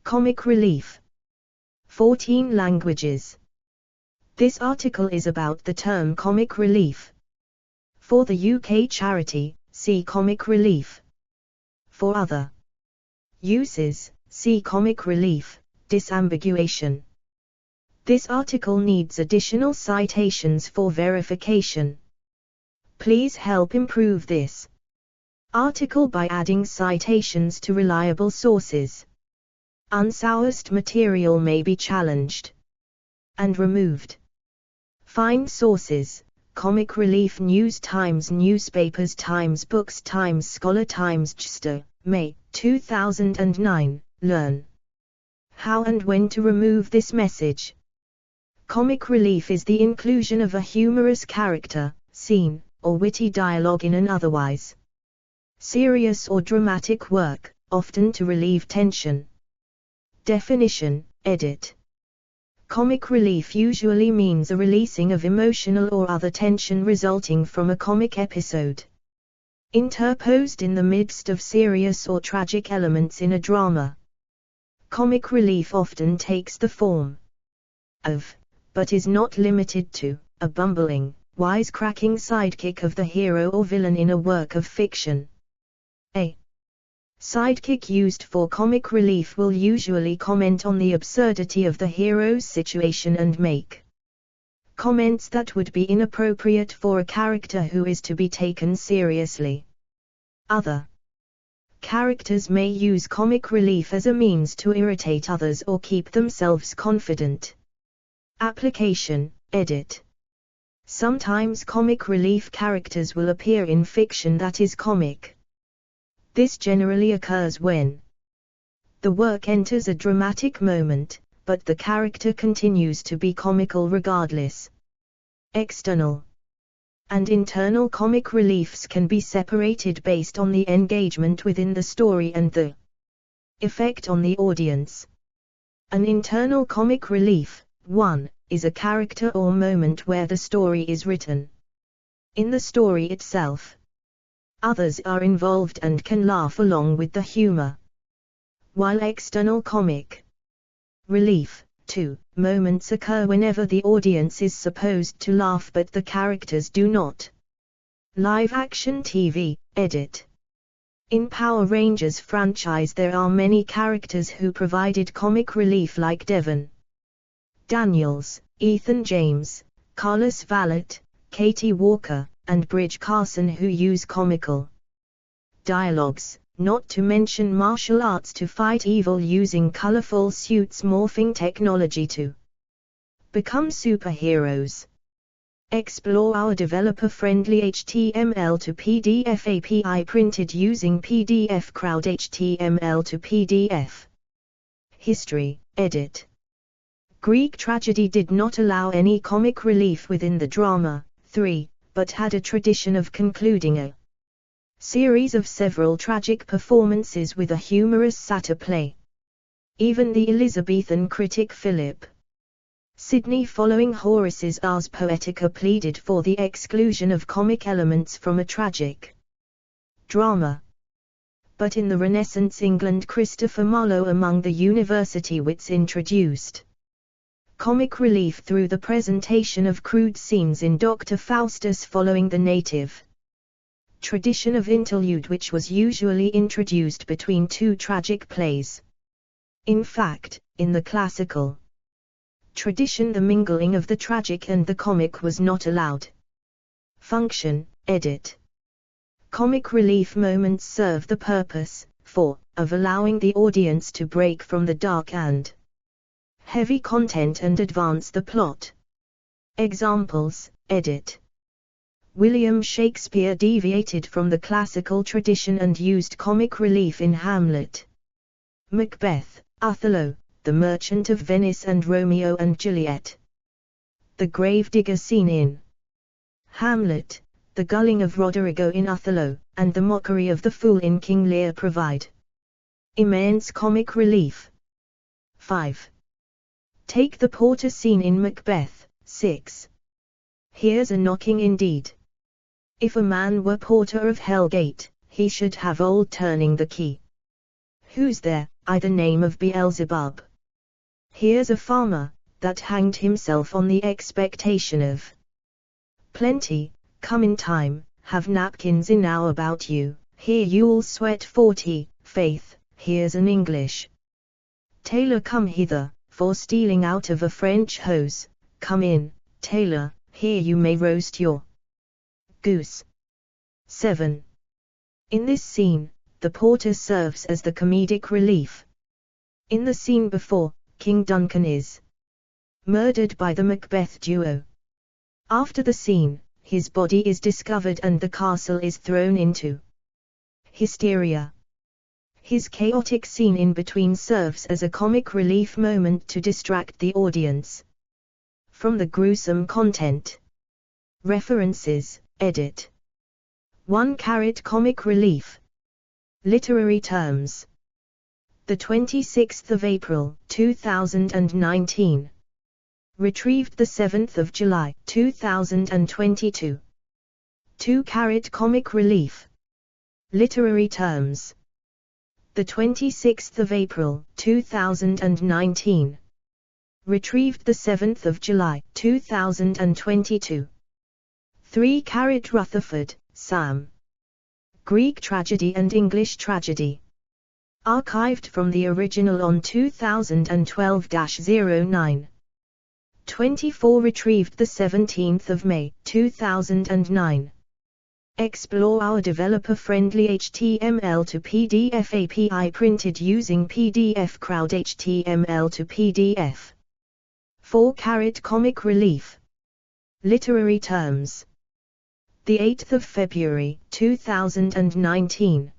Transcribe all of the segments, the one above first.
Comic relief. 14 languages. This article is about the term comic relief. For the UK charity, see comic relief. For other uses, see comic relief, disambiguation. This article needs additional citations for verification. Please help improve this article by adding citations to reliable sources. Unsourced material may be challenged and removed. Find sources: Comic Relief News, Times Newspapers, Times Books, Times Scholar, Times Chester, May 2009. Learn how and when to remove this message. Comic relief is the inclusion of a humorous character, scene, or witty dialogue in an otherwise serious or dramatic work, often to relieve tension. Definition: edit. Comic relief usually means a releasing of emotional or other tension resulting from a comic episode interposed in the midst of serious or tragic elements in a drama. Comic relief often takes the form of, but is not limited to, a bumbling, wisecracking sidekick of the hero or villain in a work of fiction. A sidekick used for comic relief will usually comment on the absurdity of the hero's situation and make comments that would be inappropriate for a character who is to be taken seriously. Other characters may use comic relief as a means to irritate others or keep themselves confident. Application: edit. Sometimes comic relief characters will appear in fiction that is comic. This generally occurs when the work enters a dramatic moment, but the character continues to be comical regardless. External and internal comic reliefs can be separated based on the engagement within the story and the effect on the audience. An internal comic relief, 1, is a character or moment where the story is written. In the story itself, others are involved and can laugh along with the humor. While external comic relief, 2, moments occur whenever the audience is supposed to laugh but the characters do not. Live-action TV, edit. In Power Rangers franchise there are many characters who provided comic relief like Devon Daniels, Ethan James, Carlos Vallet, Katie Walker, and Bridge Carson who use comical dialogues, not to mention martial arts to fight evil using colorful suits, morphing technology to become superheroes. Explore our developer-friendly HTML to PDF API printed using PDF Crowd HTML to PDF. History, edit. Greek tragedy did not allow any comic relief within the drama, 3, but had a tradition of concluding a series of several tragic performances with a humorous satyr play. Even the Elizabethan critic Philip Sidney, following Horace's Ars Poetica, pleaded for the exclusion of comic elements from a tragic drama. But in the Renaissance England, Christopher Marlowe among the university wits introduced comic relief through the presentation of crude scenes in Dr. Faustus, following the native tradition of interlude which was usually introduced between two tragic plays. In fact, in the classical tradition the mingling of the tragic and the comic was not allowed. Function, edit. Comic relief moments serve the purpose, 4, of allowing the audience to break from the dark and heavy content and advance the plot. Examples, edit. William Shakespeare deviated from the classical tradition and used comic relief in Hamlet, Macbeth, Othello, The Merchant of Venice and Romeo and Juliet. The gravedigger scene in Hamlet, the gulling of Roderigo in Othello, and the mockery of the fool in King Lear provide immense comic relief. 5. Take the porter scene in Macbeth, 6. Here's a knocking indeed. If a man were porter of Hell Gate, he should have old turning the key. Who's there? I the name of Beelzebub. Here's a farmer, that hanged himself on the expectation of plenty, come in time, have napkins enow about you, here you'll sweat 40, faith, here's an English tailor come hither, for stealing out of a French hose, come in, tailor, here you may roast your goose. 7. In this scene, the porter serves as the comedic relief. In the scene before, King Duncan is murdered by the Macbeth duo. After the scene, his body is discovered and the castle is thrown into hysteria. His chaotic scene in between serves as a comic relief moment to distract the audience from the gruesome content. References, edit. 1. Comic relief. Literary terms. The 26th of April, 2019. Retrieved the 7th of July, 2022. 2. Comic relief. Literary terms. The 26th of April, 2019. Retrieved the 7th of July, 2022. 3. Rutherford, Sam. Greek tragedy and English tragedy. Archived from the original on 2012-09. 24. Retrieved the 17th of May, 2009. Explore our developer-friendly HTML to PDF API printed using PDF Crowd HTML to PDF. 4. Comic relief. Literary terms. The 8th of February, 2019.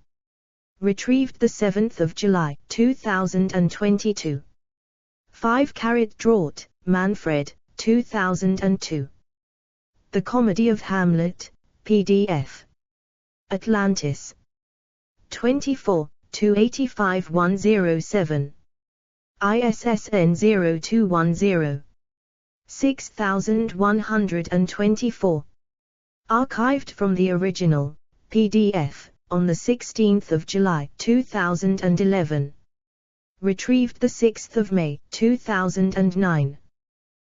Retrieved the 7th of July, 2022. 5. Draught, Manfred, 2002. The Comedy of Hamlet, PDF. Atlantis. 24, 285-107. ISSN 0210. 6124. Archived from the original, PDF, on the 16th of July, 2011. Retrieved the 6th of May, 2009.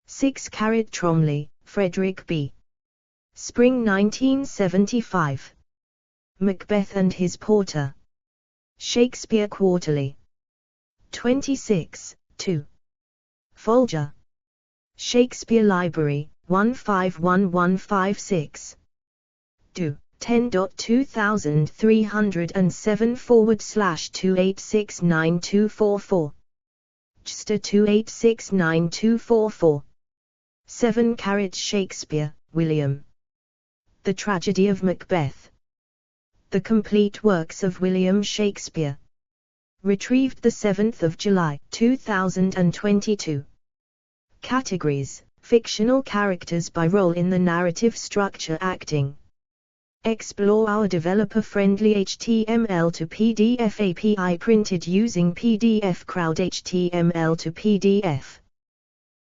6. Tromley, Frederick B. Spring 1975. Macbeth and His Porter. Shakespeare Quarterly. 26, 2. Folger. Shakespeare Library, 151156. Do. 10.2307/28692444. JSTOR 28692444. 7. Shakespeare, William. The Tragedy of Macbeth. The Complete Works of William Shakespeare. Retrieved the 7th of July, 2022. Categories: fictional characters by role in the narrative structure acting. Explore our developer-friendly HTML to PDF API printed using PDF Crowd HTML to PDF.